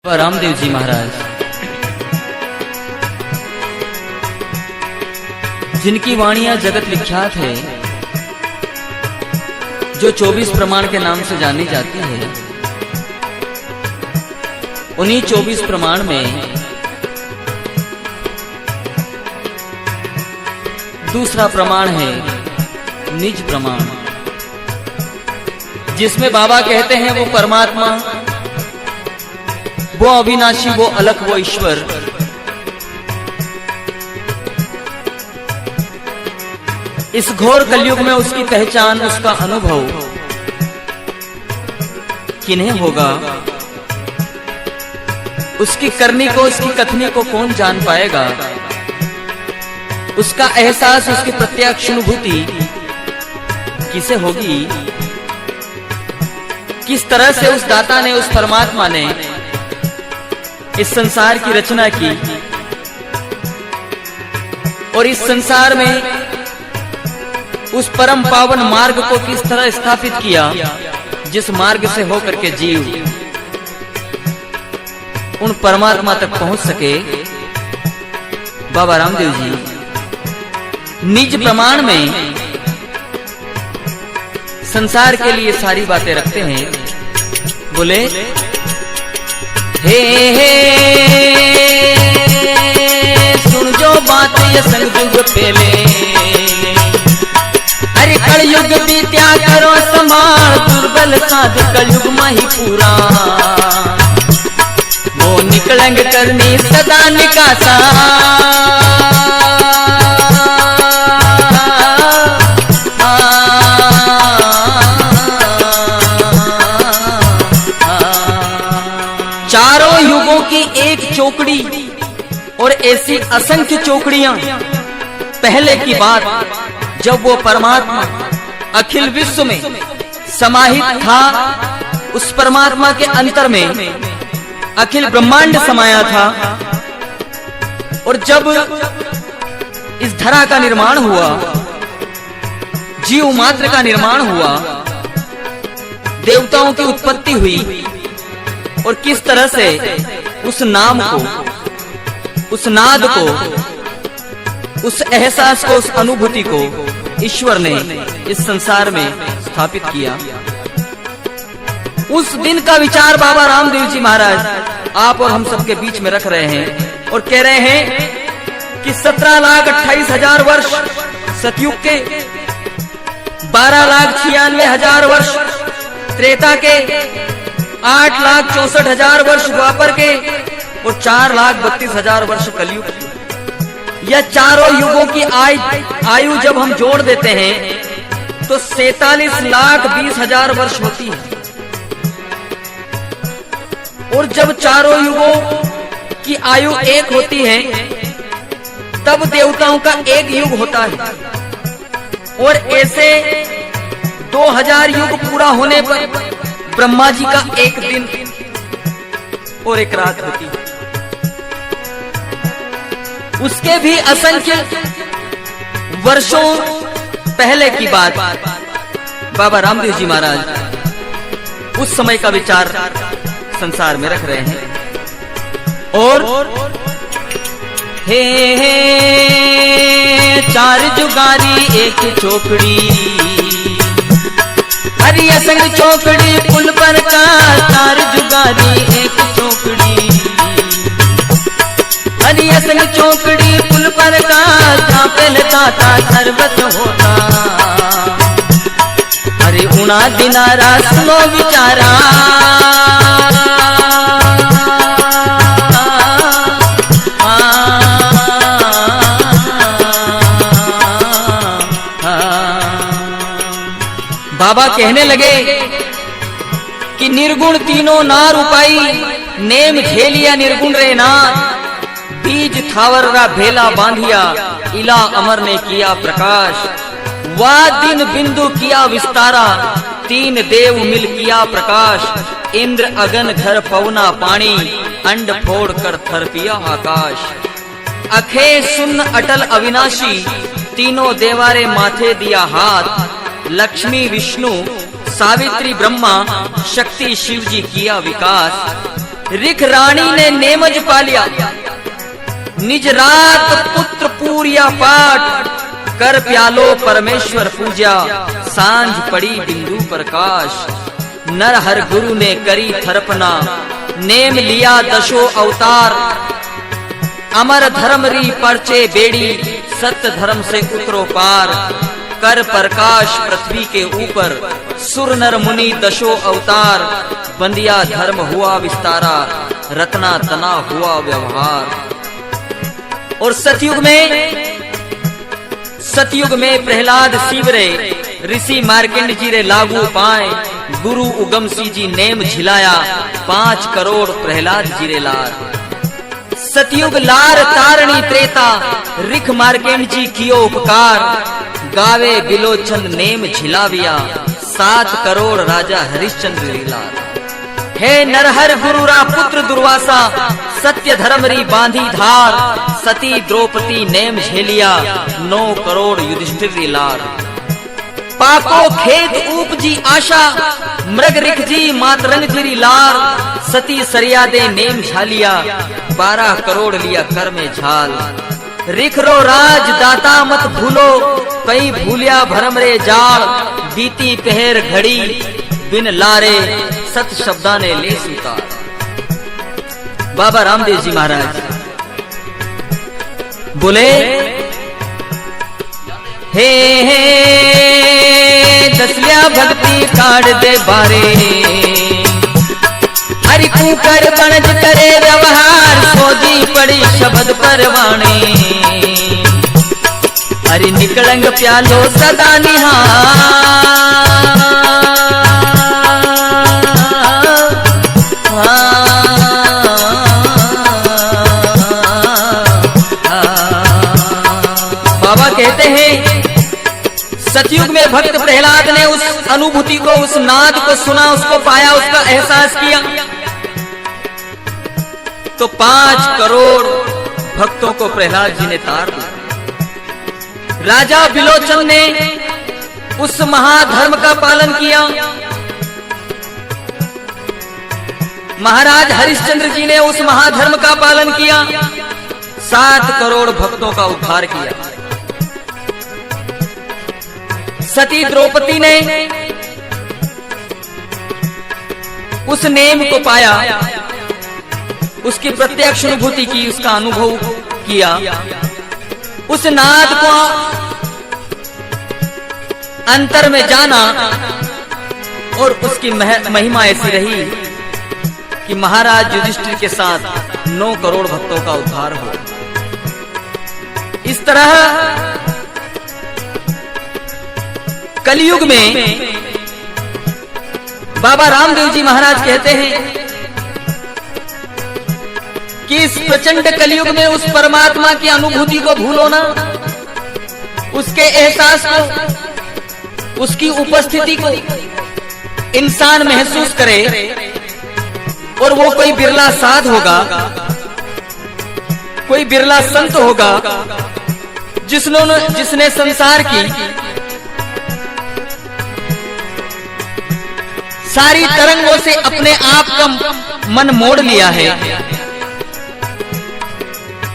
रामदेव जी महाराज, जिनकी वाणियां जगत विख्यात है, जो 24 प्रमाण के नाम से जानी जाती है, उन्हीं 24 प्रमाण में दूसरा प्रमाण है निज प्रमाण, जिसमें बाबा कहते हैं वो परमात्मा, वो अविनाशी, वो अलग, वो ईश्वर इस घोर कलयुग में उसकी पहचान, उसका अनुभव किन्हें होगा? उसकी करनी को, उसकी कथनी को कौन जान पाएगा? उसका एहसास, उसकी प्रत्यक्ष अनुभूति किसे होगी? किस तरह से उस दाता ने, उस परमात्मा ने इस संसार की रचना की और इस संसार में उस परम पावन मार्ग को किस तरह स्थापित किया, जिस मार्ग से होकर के जीव उन परमात्मा तक पहुंच सके। बाबा रामदेव जी निज प्रमाण में संसार के लिए सारी बातें रखते हैं। बोले हे सुन जो बात ये संयुग पहले, अरे कलयुग बीत्या करो संभाल, दुर्बल साध कलयुग माही पूरा, वो निकलंग करनी सदा निकासा, चारों युगों की एक चौकड़ी और ऐसी असंख्य चौकड़ियां। पहले की बात, जब वो परमात्मा अखिल विश्व में समाहित था, उस परमात्मा के अंतर में अखिल ब्रह्मांड समाया था, और जब इस धरा का निर्माण हुआ, जीव मात्र का निर्माण हुआ, देवताओं की उत्पत्ति हुई, और किस तरह से उस नाम को, उस नाद को, उस एहसास को, उस अनुभूति को ईश्वर ने इस संसार में स्थापित किया। उस दिन का विचार बाबा रामदेव जी महाराज आप और हम सबके बीच में रख रहे हैं और कह रहे हैं कि 17,28,000 वर्ष सतयुग के, 12,96,000 वर्ष त्रेता के, 8,64,000 वर्ष द्वापर के और 4,32,000 वर्ष कलयुग के। यह चारों युगों की आयु जब हम जोड़ देते हैं तो 47,20,000 वर्ष होती है। और जब चारों युगों की आयु एक होती है, तब देवताओं का एक युग होता है, और ऐसे 2,000 युग पूरा होने पर ब्रह्मा जी का एक दिन और एक रात होती है। उसके भी असंख्य वर्षों पहले की बात बाबा रामदेव जी महाराज उस समय का विचार संसार में रख रहे हैं। और हे चार जुगारी एक चौकड़ी, हरि असंग चौकड़ी पुल पर का, चार जुगारी एक चौकड़ी, हरि असंग चौकड़ी पुल पर का, जहाँ पहले दाता सर्वत होता, अरे उना दिनारा सुनो विचारा, बाबा कहने लगे कि निर्गुण तीनों नार उपाई, नेम झेलिया निर्गुण रे नाथ, बीज थावर रा भेला बांधिया, इला अमर ने किया प्रकाश, वा दिन बिंदु किया विस्तारा, तीन देव मिल किया प्रकाश, इंद्र अगन घर पवना पानी, अंड फोड़ कर थर पिया आकाश, अखे सुन्न अटल अविनाशी, तीनों देवारे माथे दिया हाथ, लक्ष्मी विष्णु सावित्री ब्रह्मा शक्ति शिव जी किया विकास। रिख रानी ने नेमज पा लिया। निज रात पुत्र पूरिया पाठ, कर प्यालो परमेश्वर पूजा, सांझ पड़ी बिंदु प्रकाश। नर हर गुरु ने करी थरपना, नेम लिया दशो अवतार। अमर धर्म री परचे बेड़ी, सत्य धर्म से उतरो पार। कर प्रकाश पृथ्वी के ऊपर, सुर नर मुनि दशो अवतार। बंदिया धर्म हुआ विस्तारा, रत्ना तना हुआ व्यवहार। और सतयुग में प्रहलाद शिवरे, ऋषि मार्कंड जी रे लागू पाए। गुरु उगम सी जी नेम झिलाया, 5 करोड़ प्रहलाद जी रे लार। सतयुग लार तारणी त्रेता, रिख मार्कंड जी कियो उपकार। गावे बिलोचन नेम झिलाविया, 7 करोड़ राजा हरिश्चंद्र री लार। हे नरहर गुरु रा पुत्र दुर्वासा, सत्य धर्म री बांधी धार। सती द्रौपदी नेम झेलिया, 9 करोड़ युधिष्ठिर री लार। पाको खेत उपजी आशा, मृग रिख जी मातरंग जी री लार। सती सरिया दे नेम झालिया, 12 करोड़ लिया कर में झाल। रिख रो राज दाता मत भूलो, कई भूलिया भरम रे जाल। बीती पहर घड़ी बिन लारे, सत शब्दा ने ले स्वीकार। बाबा रामदेव जी महाराज बोले, हे दसलिया भक्ति काढ़ दे बारे। हरि कुकर बनज करे व्यवहार, सोजी पड़ी शब्द परवाणे। हरि निकलंग प्यालो सदा निहार। बाबा कहते हैं, सतयुग में भक्त प्रहलाद ने उस अनुभूति को, उस नाद को सुना, उसको पाया, उसका एहसास किया, तो 5 करोड़ भक्तों को प्रहलाद जी ने तार दिया। राजा बिलोचन ने उस महाधर्म का पालन किया। महाराज हरिश्चंद्र जी ने उस महाधर्म का पालन किया, 7 करोड़ भक्तों का उद्धार किया। सती द्रौपदी ने उस नेम को पाया, उसकी प्रत्यक्ष अनुभूति की, उसका अनुभव किया, उस नाद को अंतर में जाना, और उसकी महिमा ऐसी रही कि महाराज युधिष्ठिर के साथ 9 करोड़ भक्तों का उद्धार हो। इस तरह कलयुग में बाबा रामदेव जी महाराज कहते हैं कि इस प्रचंड कलयुग में उस परमात्मा की अनुभूति को भूलो ना, उसके एहसास को, उसकी उपस्थिति को इंसान महसूस करे। और वो कोई बिरला साध होगा, कोई बिरला संत होगा जिसने संसार की सारी तरंगों से अपने आप का मन मोड़ लिया है,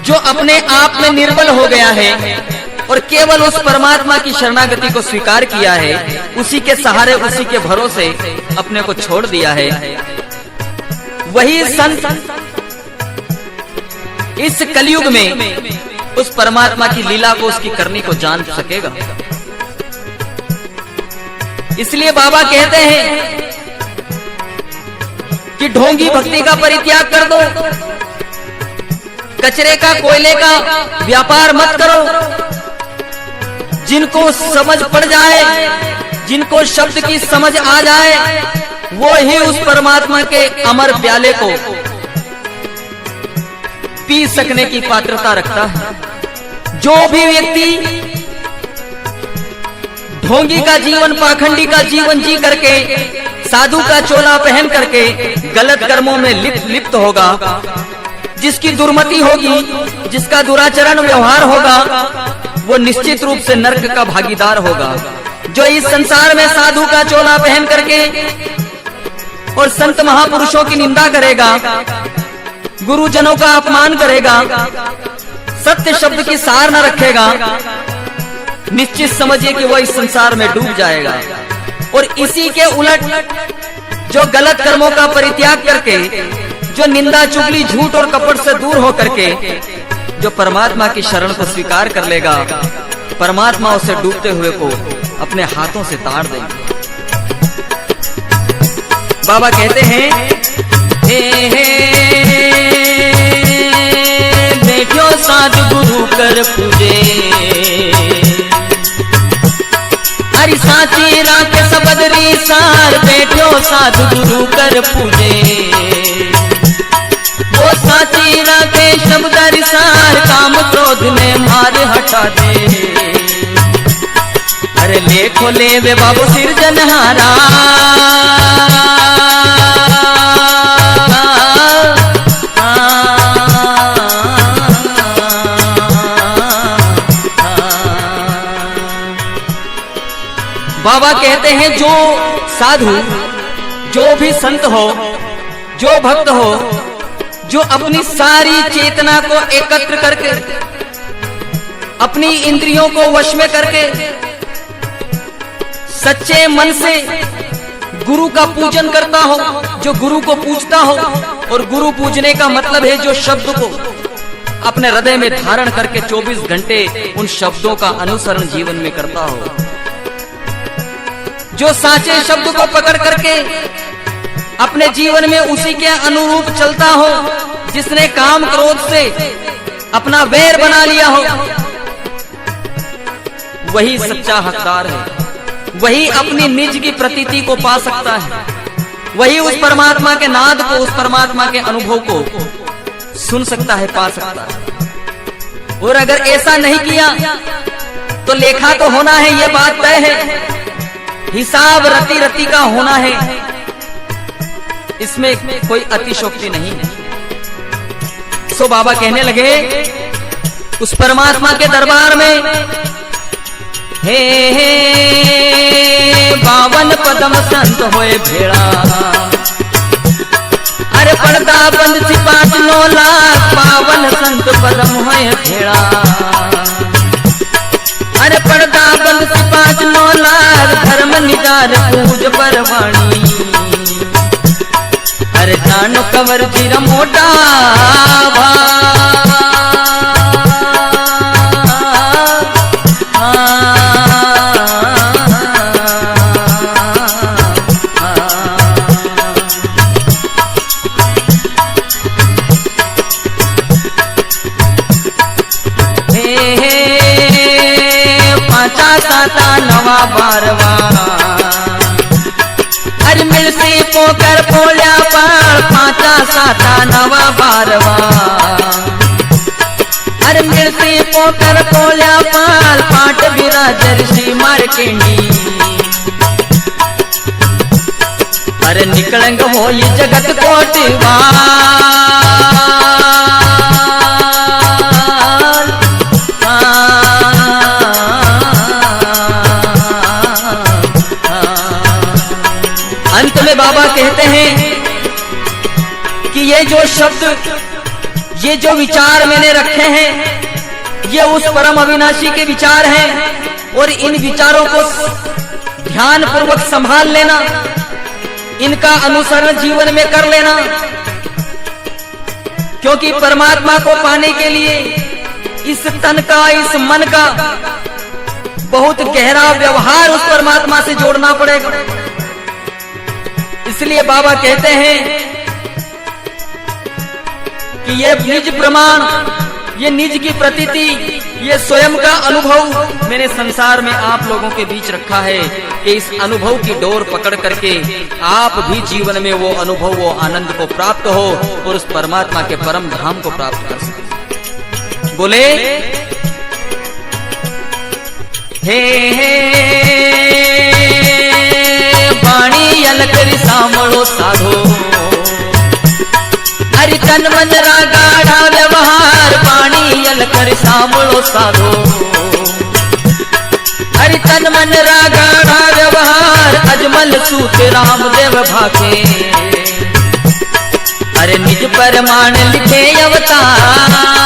जो अपने आप में निर्बल हो गया है और केवल उस परमात्मा की शरणागति को स्वीकार किया है, उसी के सहारे, उसी के भरोसे अपने को छोड़ दिया है। वही संत इस कलयुग में उस परमात्मा की लीला को, उसकी करनी को जान सकेगा। इसलिए बाबा कहते हैं कि ढोंगी भक्ति का परित्याग कर दो, कचरे का, कोयले का व्यापार मत करो। जिनको समझ पड़ जाए, जिनको शब्द की समझ आ जाए, वो ही उस परमात्मा के अमर प्याले को पी सकने की पात्रता रखता है। जो भी व्यक्ति ढोंगी का जीवन, पाखंडी का जीवन जी करके, साधु का चोला पहन करके गलत कर्मों में लिप्त होगा, जिसकी दुर्मति होगी, जिसका दुराचरण व्यवहार होगा, वो निश्चित रूप से नरक का भागीदार होगा। जो इस संसार में साधु का चोला पहन करके और संत महापुरुषों की निंदा करेगा, गुरुजनों का अपमान करेगा, सत्य शब्द की सार न रखेगा, निश्चित समझिए कि वह इस संसार में डूब जाएगा। और इसी के उलट जो गलत कर्मों का परित्याग करके, जो निंदा चुगली झूठ और कपट से दूर हो करके जो परमात्मा की शरण को स्वीकार कर लेगा, परमात्मा उसे डूबते हुए को अपने हाथों से ताड़ देंगे। बाबा कहते हैं, हे बैठो साधु गुरु कर पूजे, अरे साची रात सबदरी सार, बैठो साधु गुरु कर पूजे, वो साची राते शब्दरी सार, काम क्रोध ने मार हटा दे। अरे लेखो ले वे बाबू सिरजनहारा, बाबा कहते हैं जो साधु, जो भी संत हो, जो भक्त हो, जो अपनी सारी चेतना को एकत्र करके, अपनी इंद्रियों को वश में करके सच्चे मन से गुरु का पूजन करता हो, जो गुरु को पूजता हो, और गुरु पूजने का मतलब है जो शब्द को अपने हृदय में धारण करके 24 घंटे उन शब्दों का अनुसरण जीवन में करता हो, जो साचे शब्द को पकड़ करके अपने जीवन में उसी के अनुरूप चलता हो, जिसने काम क्रोध से अपना वैर बना लिया हो, वही सच्चा हकदार है, वही अपनी निज की प्रतीति को पा सकता है, वही उस परमात्मा के नाद को, उस परमात्मा के अनुभव को सुन सकता है, पा सकता है। और अगर ऐसा नहीं किया तो लेखा तो होना है, ये बात तय है, हिसाब रति रति का होना है, इसमें कोई अतिशोक्ति नहीं है। सो बाबा कहने लगे उस परमात्मा के दरबार में, हे बावन पदम संत होए भेड़ा, अरे पर्दा बंद थी 5-9 लाख, पावन संत पदम होए भेड़ा, अरे पर्दा बंद थी 5-9 लाख, धर्म निदार पूज परवाणी, अरे जानो कवर जीरा मोटा साता नवा बारवा, अरे मिलसी पोकर पोल्या पार, 5-7 नवा बारवा, अरे मिलसी पोकर पोल्या पार, पाट बिराजर श्री मार्केंडी, अरे निकलंग हो ये जगत कोटवा, अंत में बाबा कहते हैं कि ये जो शब्द, ये जो विचार मैंने रखे हैं, ये उस परम अविनाशी के विचार हैं, और इन विचारों को ध्यान पूर्वक संभाल लेना, इनका अनुसरण जीवन में कर लेना, क्योंकि परमात्मा को पाने के लिए इस तन का, इस मन का बहुत गहरा व्यवहार उस परमात्मा से जोड़ना पड़ेगा। इसलिए बाबा कहते हैं कि ये निज प्रमाण, ये निज की प्रतीति, ये स्वयं का अनुभव मैंने संसार में आप लोगों के बीच रखा है, कि इस अनुभव की डोर पकड़ करके आप भी जीवन में वो अनुभव, वो आनंद को प्राप्त हो और उस परमात्मा के परम धाम को प्राप्त कर सके। बोले हे वाणी अलकरी सामड़ो साधो, अरे तन मन गाढ़ा व्यवहार, वाणी अलकरी सामड़ो साधो, अरे तन मन गाढ़ा व्यवहार, अवतार अजमल सूत रामदेव भाके। अरे निज परमाण लिखे अवतार